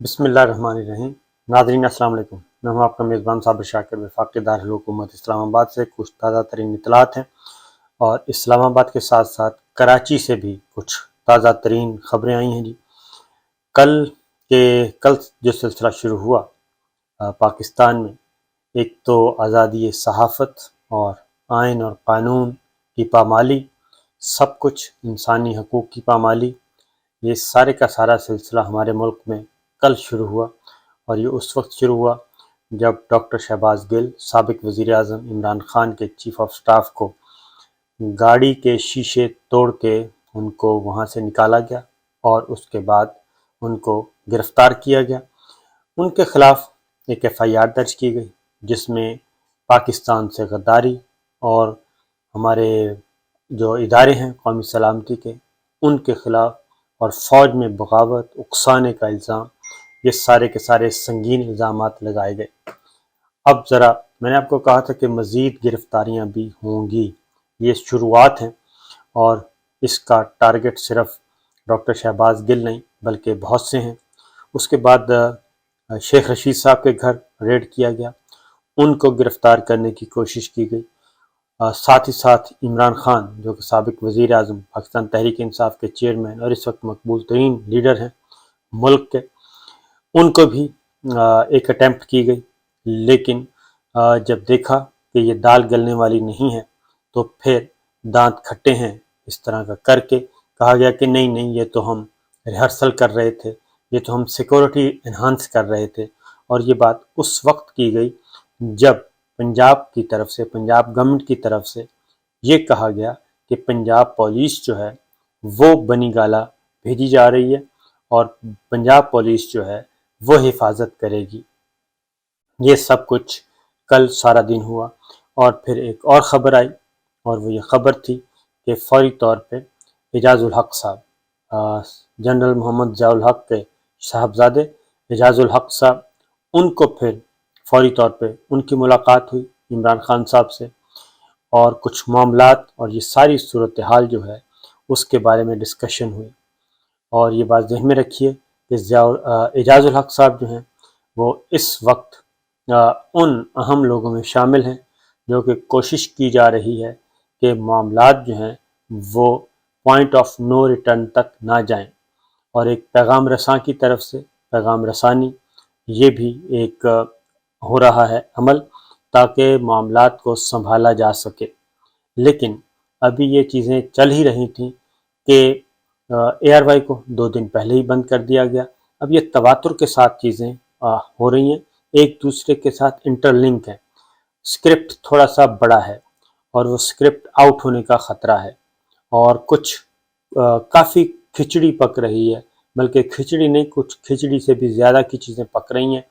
بسم اللہ الرحمن الرحیم۔ ناظرین السلام علیکم، میں ہوں آپ کا میزبان صابر شاکر وفاقی دارالحکومت اسلام آباد سے۔ کچھ تازہ ترین اطلاعات ہیں اور اسلام آباد کے ساتھ ساتھ کراچی سے بھی کچھ تازہ ترین خبریں آئی ہیں جی۔ کل جو سلسلہ شروع ہوا پاکستان میں، ایک تو آزادی صحافت اور آئین اور قانون کی پامالی، سب کچھ انسانی حقوق کی پامالی، یہ سارے کا سارا سلسلہ ہمارے ملک میں کل شروع ہوا، اور یہ اس وقت شروع ہوا جب ڈاکٹر شہباز گل سابق وزیر اعظم عمران خان کے چیف آف سٹاف کو گاڑی کے شیشے توڑ کے ان کو وہاں سے نکالا گیا اور اس کے بعد ان کو گرفتار کیا گیا۔ ان کے خلاف ایک ایف آئی آر درج کی گئی جس میں پاکستان سے غداری اور ہمارے جو ادارے ہیں قومی سلامتی کے، ان کے خلاف اور فوج میں بغاوت اکسانے کا الزام، یہ سارے کے سارے سنگین الزامات لگائے گئے۔ اب ذرا میں نے آپ کو کہا تھا کہ مزید گرفتاریاں بھی ہوں گی، یہ شروعات ہیں، اور اس کا ٹارگٹ صرف ڈاکٹر شہباز گل نہیں بلکہ بہت سے ہیں۔ اس کے بعد شیخ رشید صاحب کے گھر ریڈ کیا گیا، ان کو گرفتار کرنے کی کوشش کی گئی۔ ساتھ ہی ساتھ عمران خان جو کہ سابق وزیر اعظم پاکستان تحریک انصاف کے چیئرمین اور اس وقت مقبول ترین لیڈر ہیں ملک کے، ان کو بھی ایک اٹیمپٹ کی گئی، لیکن جب دیکھا کہ یہ دال گلنے والی نہیں ہے تو پھر دانت کھٹے ہیں اس طرح کا کر کے کہا گیا کہ نہیں یہ تو ہم ریہرسل کر رہے تھے، یہ تو ہم سیکورٹی انہانس کر رہے تھے۔ اور یہ بات اس وقت کی گئی جب پنجاب کی طرف سے، پنجاب گورنمنٹ کی طرف سے یہ کہا گیا کہ پنجاب پولیس جو ہے وہ بنی گالہ بھیجی جا رہی ہے اور پنجاب پولیس جو ہے وہ حفاظت کرے گی۔ یہ سب کچھ کل سارا دن ہوا، اور پھر ایک اور خبر آئی، اور وہ یہ خبر تھی کہ فوری طور پہ اعجاز الحق صاحب، جنرل محمد ضیاء الحق کے صاحبزادے اعجاز الحق صاحب، ان کو پھر فوری طور پہ ان کی ملاقات ہوئی عمران خان صاحب سے، اور کچھ معاملات اور یہ ساری صورتحال جو ہے اس کے بارے میں ڈسکشن ہوئی۔ اور یہ بات ذہن میں رکھیے کہ اعجاز الحق صاحب جو ہیں وہ اس وقت ان اہم لوگوں میں شامل ہیں جو کہ کوشش کی جا رہی ہے کہ معاملات جو ہیں وہ پوائنٹ آف نو ریٹرن تک نہ جائیں، اور ایک پیغام رساں کی طرف سے پیغام رسانی، یہ بھی ایک ہو رہا ہے عمل تاکہ معاملات کو سنبھالا جا سکے۔ لیکن ابھی یہ چیزیں چل ہی رہی تھیں کہ اے آر وائی کو 2 دن پہلے ہی بند کر دیا گیا۔ اب یہ تواتر کے ساتھ چیزیں ہو رہی ہیں، ایک دوسرے کے ساتھ انٹر لنک ہیں۔ اسکرپٹ تھوڑا سا بڑا ہے اور وہ اسکرپٹ آؤٹ ہونے کا خطرہ ہے، اور کچھ کافی کھچڑی پک رہی ہے، بلکہ کھچڑی نہیں، کچھ کھچڑی سے بھی زیادہ کی چیزیں پک رہی ہیں،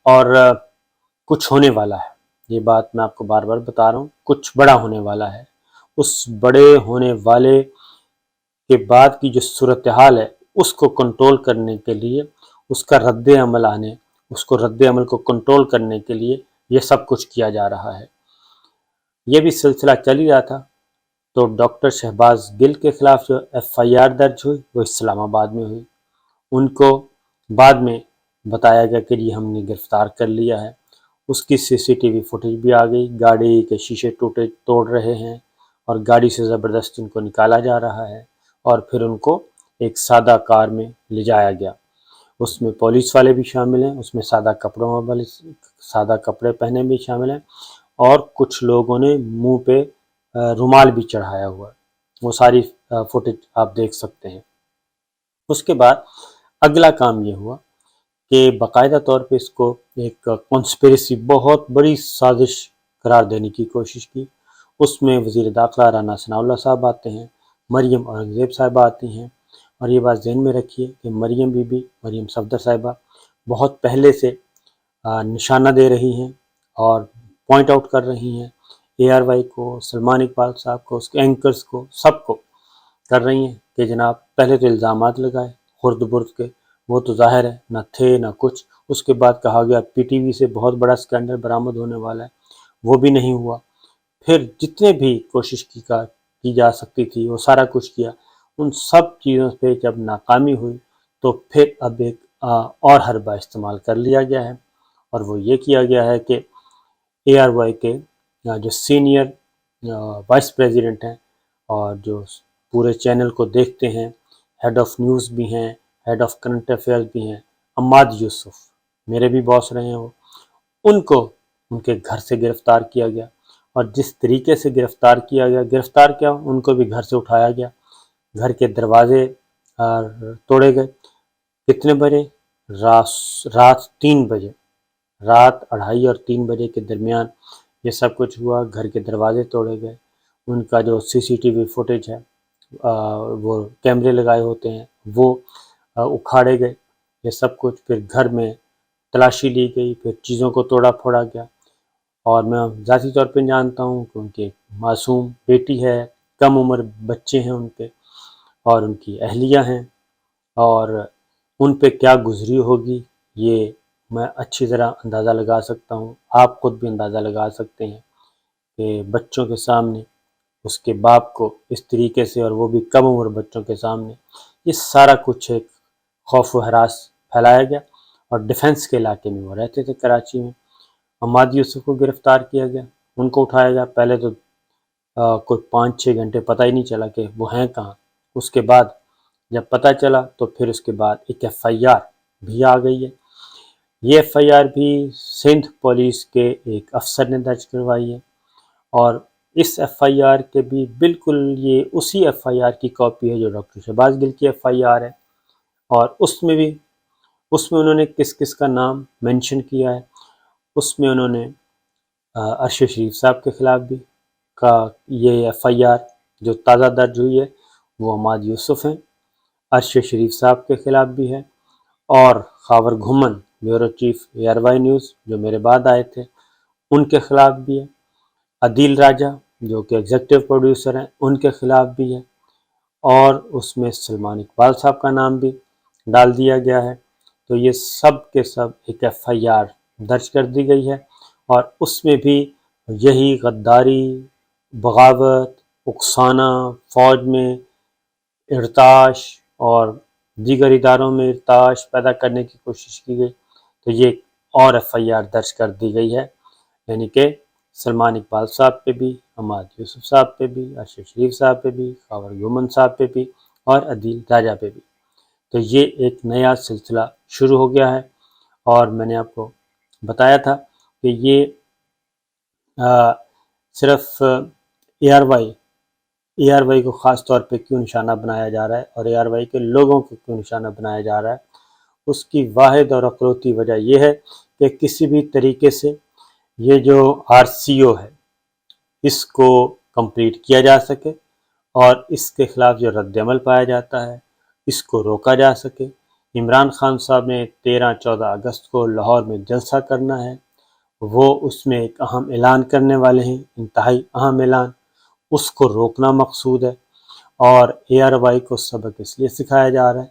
اور کچھ ہونے والا ہے۔ یہ بات میں آپ کو بار بار بتا رہا ہوں، کچھ بڑا ہونے والا ہے۔ اس بڑے ہونے والے کے بعد کی جو صورتحال ہے اس کو کنٹرول کرنے کے لیے، اس کا رد عمل رد عمل کو کنٹرول کرنے کے لیے یہ سب کچھ کیا جا رہا ہے۔ یہ بھی سلسلہ چل ہی رہا تھا تو ڈاکٹر شہباز گل کے خلاف جو ایف آئی آر درج ہوئی وہ اسلام آباد میں ہوئی۔ ان کو بعد میں بتایا گیا کہ یہ ہم نے گرفتار کر لیا ہے۔ اس کی سی سی ٹی وی فوٹیج بھی آ گئی، گاڑی کے شیشے توڑ رہے ہیں اور گاڑی سے زبردست ان کو نکالا جا رہا ہے، اور پھر ان کو ایک سادہ کار میں لے جایا گیا۔ اس میں پولیس والے بھی شامل ہیں، اس میں سادہ کپڑے پہنے بھی شامل ہیں، اور کچھ لوگوں نے منہ پہ رومال بھی چڑھایا ہوا ہے۔ وہ ساری فوٹیج آپ دیکھ سکتے ہیں۔ اس کے بعد اگلا کام یہ ہوا کہ باقاعدہ طور پہ اس کو ایک کانسپریسی، بہت بڑی سازش قرار دینے کی کوشش کی۔ اس میں وزیر داخلہ رانا ثناء اللہ صاحب آتے ہیں، مریم اورنگزیب صاحبہ آتی ہیں، اور یہ بات ذہن میں رکھیے کہ مریم صفدر صاحبہ بہت پہلے سے نشانہ دے رہی ہیں اور پوائنٹ آؤٹ کر رہی ہیں اے آر وائی کو، سلمان اقبال صاحب کو، اس کے اینکرز کو، سب کو کر رہی ہیں کہ جناب پہلے تو الزامات لگائے خرد برد کے، وہ تو ظاہر ہے نہ تھے نہ کچھ۔ اس کے بعد کہا گیا پی ٹی وی سے بہت بڑا اسکینڈل برآمد ہونے والا ہے، وہ بھی نہیں ہوا۔ پھر جتنے بھی کوشش کی جا سکتی تھی وہ سارا کچھ کیا، ان سب چیزوں پہ جب ناکامی ہوئی تو پھر اب ایک اور حربہ استعمال کر لیا گیا ہے، اور وہ یہ کیا گیا ہے کہ اے آر وائی کے جو سینئر وائس پریزیڈنٹ ہیں اور جو پورے چینل کو دیکھتے ہیں، ہیڈ آف نیوز بھی ہیں، ہیڈ آف کرنٹ افیئرز بھی ہیں، عماد یوسف، میرے بھی باس رہے ہیں وہ، ان کو ان کے گھر سے گرفتار کیا گیا، اور جس طریقے سے گرفتار کیا گیا، گرفتار کیا، ان کو بھی گھر سے اٹھایا گیا، گھر کے دروازے توڑے گئے۔ کتنے بجے؟ رات 3 بجے، رات 2:30 اور 3 بجے کے درمیان یہ سب کچھ ہوا۔ گھر کے دروازے توڑے گئے، ان کا جو CCTV فوٹیج ہے، وہ کیمرے لگائے ہوتے ہیں، وہ اکھاڑے گئے، یہ سب کچھ۔ پھر گھر میں تلاشی لی گئی، پھر چیزوں کو توڑا پھوڑا گیا، اور میں ذاتی طور پہ جانتا ہوں کہ ان کی ایک معصوم بیٹی ہے، کم عمر بچے ہیں ان کے، اور ان کی اہلیہ ہیں، اور ان پہ کیا گزری ہوگی یہ میں اچھی طرح اندازہ لگا سکتا ہوں، آپ خود بھی اندازہ لگا سکتے ہیں کہ بچوں کے سامنے اس کے باپ کو اس طریقے سے، اور وہ بھی کم عمر بچوں کے سامنے، یہ سارا کچھ ایک خوف و ہراس پھیلایا گیا۔ اور ڈیفنس کے علاقے میں وہ رہتے تھے، کراچی میں۔ عماد یوسف کو گرفتار کیا گیا، ان کو اٹھایا گیا، پہلے تو کوئی 5-6 گھنٹے پتہ ہی نہیں چلا کہ وہ ہیں کہاں۔ اس کے بعد جب پتہ چلا تو پھر اس کے بعد ایک FIR بھی آ گئی ہے۔ یہ FIR بھی سندھ پولیس کے ایک افسر نے درج کروائی ہے، اور اس FIR کے بھی بالکل یہ اسی FIR کی کاپی ہے جو ڈاکٹر شہباز گل کی FIR ہے، اور اس میں انہوں نے کس کس کا نام مینشن کیا ہے۔ اس میں انہوں نے عرش شریف صاحب کے خلاف بھی کا یہ FIR جو تازہ درج ہوئی ہے وہ عماد یوسف ہیں، عرش شریف صاحب کے خلاف بھی ہے، اور Khawar Ghumman bureau chief ARY news جو میرے بعد آئے تھے ان کے خلاف بھی ہے، عدیل راجہ جو کہ ایگزیکٹو پروڈیوسر ہیں ان کے خلاف بھی ہے، اور اس میں سلمان اقبال صاحب کا نام بھی ڈال دیا گیا ہے۔ تو یہ سب کے سب ایک FIR درج کر دی گئی ہے، اور اس میں بھی یہی غداری، بغاوت، اکسانا، فوج میں ارتاش اور دیگر اداروں میں ارتاش پیدا کرنے کی کوشش کی گئی، تو یہ اور FIR درج کر دی گئی ہے، یعنی کہ سلمان اقبال صاحب پہ بھی، عماد یوسف صاحب پہ بھی، عرش شریف صاحب پہ بھی، خاور گھمن صاحب پہ بھی، اور عدیل راجہ پہ بھی۔ تو یہ ایک نیا سلسلہ شروع ہو گیا ہے، اور میں نے آپ کو بتایا تھا کہ یہ صرف ARY کو خاص طور پہ کیوں نشانہ بنایا جا رہا ہے، اور ARY کے لوگوں کو کیوں نشانہ بنایا جا رہا ہے، اس کی واحد اور اخروتی وجہ یہ ہے کہ کسی بھی طریقے سے یہ جو RCO ہے اس کو کمپلیٹ کیا جا سکے، اور اس کے خلاف جو رد عمل پایا جاتا ہے اس کو روکا جا سکے۔ عمران خان صاحب نے 13-14 اگست کو لاہور میں جلسہ کرنا ہے، وہ اس میں ایک اہم اعلان کرنے والے ہیں، انتہائی اہم اعلان، اس کو روکنا مقصود ہے۔ اور ARY کو سبق اس لیے سکھایا جا رہا ہے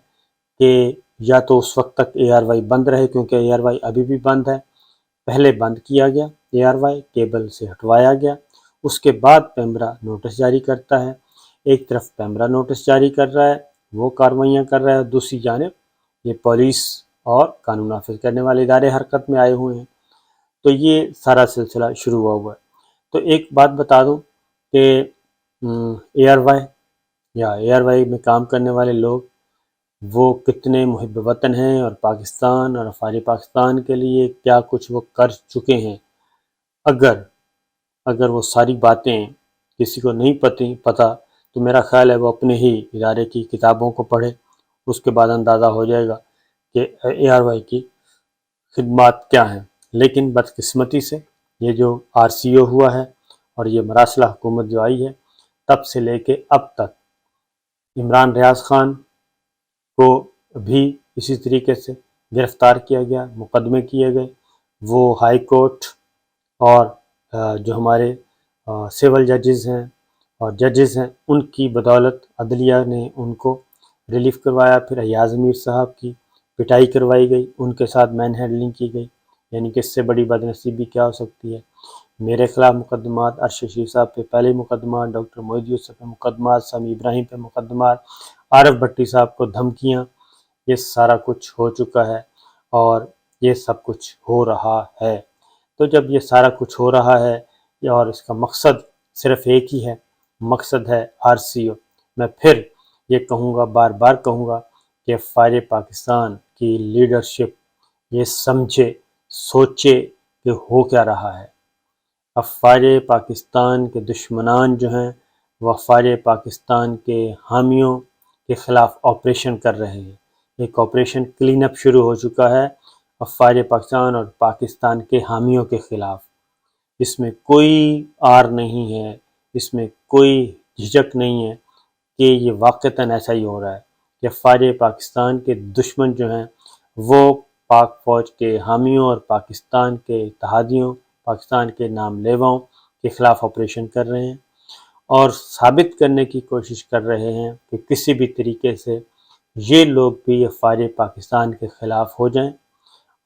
کہ یا تو اس وقت تک ARY بند رہے، کیونکہ ARY ابھی بھی بند ہے، پہلے بند کیا گیا، ARY کیبل سے ہٹوایا گیا، اس کے بعد پیمرا نوٹس جاری کرتا ہے، ایک طرف پیمرا نوٹس جاری کر رہا ہے، وہ کارروائیاں کر رہا ہے، دوسری جانب یہ پولیس اور قانون نافذ کرنے والے ادارے حرکت میں آئے ہوئے ہیں، تو یہ سارا سلسلہ شروع ہوا ہے۔ تو ایک بات بتا دوں کہ ARY یا ARY میں کام کرنے والے لوگ وہ کتنے محب وطن ہیں، اور پاکستان اور افواج پاکستان کے لیے کیا کچھ وہ کر چکے ہیں۔ اگر وہ ساری باتیں کسی کو نہیں پتہ تو میرا خیال ہے وہ اپنے ہی ادارے کی کتابوں کو پڑھے، اس کے بعد اندازہ ہو جائے گا کہ ARY کی خدمات کیا ہیں۔ لیکن بدقسمتی سے یہ جو RCO ہوا ہے اور یہ مراسلہ حکومت جو آئی ہے، تب سے لے کے اب تک عمران ریاض خان کو بھی اسی طریقے سے گرفتار کیا گیا، مقدمے کیے گئے، وہ ہائی کورٹ اور جو ہمارے سول ججز ہیں اور ججز ہیں ان کی بدولت عدلیہ نے ان کو ریلیف کروایا۔ پھر ایاز امیر صاحب کی پٹائی کروائی گئی، ان کے ساتھ مین ہینڈلنگ کی گئی، یعنی کہ اس سے بڑی بدنصیبی کیا ہو سکتی ہے۔ میرے خلاف مقدمات، عرش شریف صاحب پہ پہلے مقدمات، ڈاکٹر معید یوسف پہ مقدمات، سمیع ابراہیم پہ مقدمات، عارف بھٹی صاحب کو دھمکیاں، یہ سارا کچھ ہو چکا ہے۔ اور یہ سب کچھ ہو رہا ہے۔ تو جب یہ سارا کچھ ہو رہا ہے اور اس کا مقصد صرف ایک ہی ہے، مقصد ہے RCO، میں پھر یہ کہوں گا، بار بار کہوں گا کہ فوج پاکستان کی لیڈرشپ یہ سمجھے، سوچے کہ ہو کیا رہا ہے۔ اب فوج پاکستان کے دشمنان جو ہیں وہ فوج پاکستان کے حامیوں کے خلاف آپریشن کر رہے ہیں۔ ایک آپریشن کلین اپ شروع ہو چکا ہے اب فوج پاکستان اور پاکستان کے حامیوں کے خلاف۔ اس میں کوئی آر نہیں ہے، اس میں کوئی جھجک نہیں ہے کہ یہ واقعتاً ایسا ہی ہو رہا ہے کہ فوج پاکستان کے دشمن جو ہیں وہ پاک فوج کے حامیوں اور پاکستان کے اتحادیوں، پاکستان کے نام لیواؤں کے خلاف آپریشن کر رہے ہیں، اور ثابت کرنے کی کوشش کر رہے ہیں کہ کسی بھی طریقے سے یہ لوگ بھی فوج پاکستان کے خلاف ہو جائیں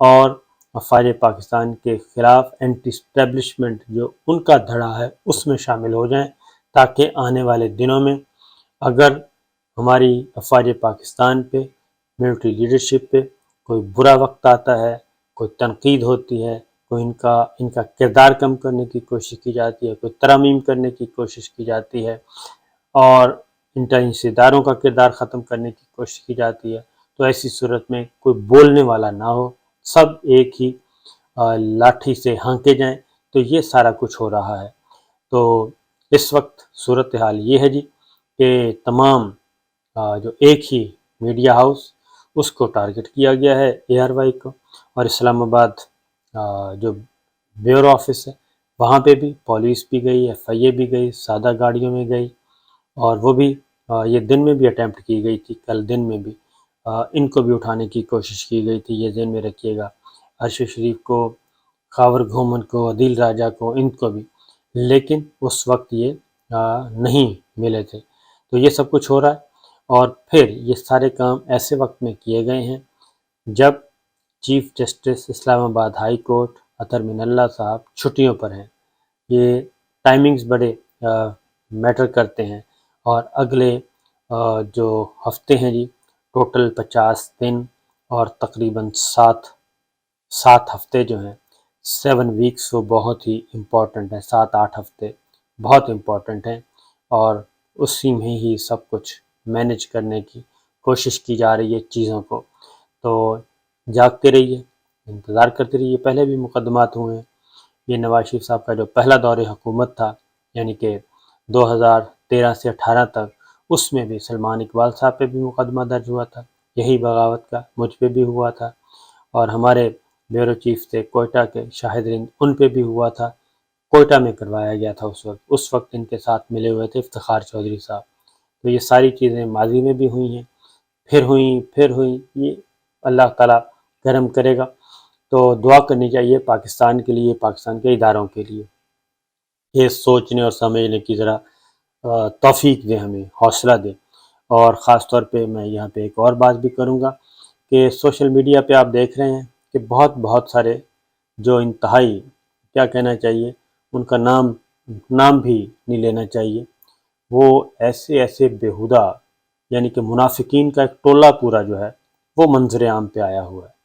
اور فوج پاکستان کے خلاف اینٹی اسٹیبلشمنٹ جو ان کا دھڑا ہے اس میں شامل ہو جائیں، تاکہ آنے والے دنوں میں اگر ہماری فوج پاکستان پہ، ملٹری لیڈرشپ پہ کوئی برا وقت آتا ہے، کوئی تنقید ہوتی ہے، کوئی ان کا کردار کم کرنے کی کوشش کی جاتی ہے، کوئی ترمیم کرنے کی کوشش کی جاتی ہے اور انٹیلیجنس اداروں کا کردار ختم کرنے کی کوشش کی جاتی ہے، تو ایسی صورت میں کوئی بولنے والا نہ ہو، سب ایک ہی لاٹھی سے ہانکے جائیں۔ تو یہ سارا کچھ ہو رہا ہے۔ تو اس وقت صورتحال یہ ہے جی کہ تمام جو ایک ہی میڈیا ہاؤس اس کو ٹارگٹ کیا گیا ہے، ARY کو، اور اسلام آباد جو بیورو آفس ہے وہاں پہ بھی پولیس بھی گئی، FIA بھی گئی، سادہ گاڑیوں میں گئی، اور وہ بھی یہ دن میں بھی اٹیمپٹ کی گئی تھی، کل دن میں بھی ان کو بھی اٹھانے کی کوشش کی گئی تھی۔ یہ ذہن میں رکھیے گا، ارشد شریف کو، خاور گھومن کو، عدیل راجہ کو، ان کو بھی، لیکن اس وقت یہ نہیں ملے تھے۔ تو یہ سب کچھ ہو رہا ہے، اور پھر یہ سارے کام ایسے وقت میں کیے گئے ہیں جب چیف جسٹس اسلام آباد ہائی کورٹ اطہر من اللہ صاحب چھٹیوں پر ہیں۔ یہ ٹائمنگز بڑے میٹر کرتے ہیں، اور اگلے جو ہفتے ہیں جی، ٹوٹل 50 دن اور تقریباً 7 ہفتے جو ہیں، 7 ویکس، وہ بہت ہی امپورٹنٹ ہیں۔ 7-8 ہفتے بہت امپورٹنٹ ہیں، اور اسی میں ہی سب کچھ مینج کرنے کی کوشش کی جا رہی ہے چیزوں کو۔ تو جاگتے رہیے، انتظار کرتے رہیے۔ پہلے بھی مقدمات ہوئے ہیں۔ یہ نواز شریف صاحب کا جو پہلا دور حکومت تھا، یعنی کہ 2013 سے 18 تک، اس میں بھی سلمان اقبال صاحب پہ بھی مقدمہ درج ہوا تھا، یہی بغاوت کا، مجھ پہ بھی ہوا تھا، اور ہمارے بیورو چیف تھے کوئٹہ کے شاہد رند، ان پہ بھی ہوا تھا، کوئٹہ میں کروایا گیا تھا اس وقت ان کے ساتھ ملے ہوئے تھے افتخار چودھری صاحب۔ تو یہ ساری چیزیں ماضی میں بھی ہوئی ہیں، پھر ہوئیں، یہ اللہ تعالیٰ کرم کرے گا۔ تو دعا کرنی چاہیے پاکستان کے لیے، پاکستان کے اداروں کے لیے، یہ سوچنے اور سمجھنے کی ذرا توفیق دے، ہمیں حوصلہ دے۔ اور خاص طور پہ میں یہاں پہ ایک اور بات بھی کروں گا کہ سوشل میڈیا پہ آپ دیکھ رہے ہیں کہ بہت سارے جو انتہائی، کیا کہنا چاہیے، ان کا نام بھی نہیں لینا چاہیے، وہ ایسے بیہودہ، یعنی کہ منافقین کا ایک ٹولہ پورا جو ہے وہ منظر عام پہ آیا ہوا ہے۔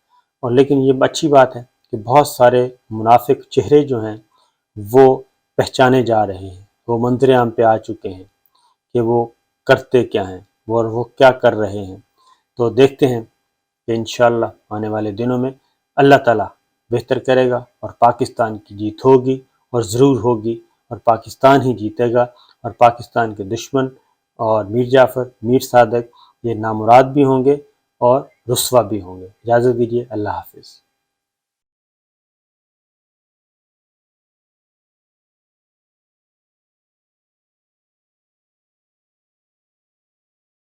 اور لیکن یہ اچھی بات ہے کہ بہت سارے منافق چہرے جو ہیں وہ پہچانے جا رہے ہیں، وہ منظر عام پہ آ چکے ہیں کہ وہ کرتے کیا ہیں اور وہ کیا کر رہے ہیں۔ تو دیکھتے ہیں کہ انشاءاللہ آنے والے دنوں میں اللہ تعالیٰ بہتر کرے گا، اور پاکستان کی جیت ہوگی، اور ضرور ہوگی، اور پاکستان ہی جیتے گا، اور پاکستان کے دشمن اور میر جعفر، میر صادق، یہ نامراد بھی ہوں گے اور رسوا بھی ہوں گے۔ اجازت دیجیے، اللہ حافظ۔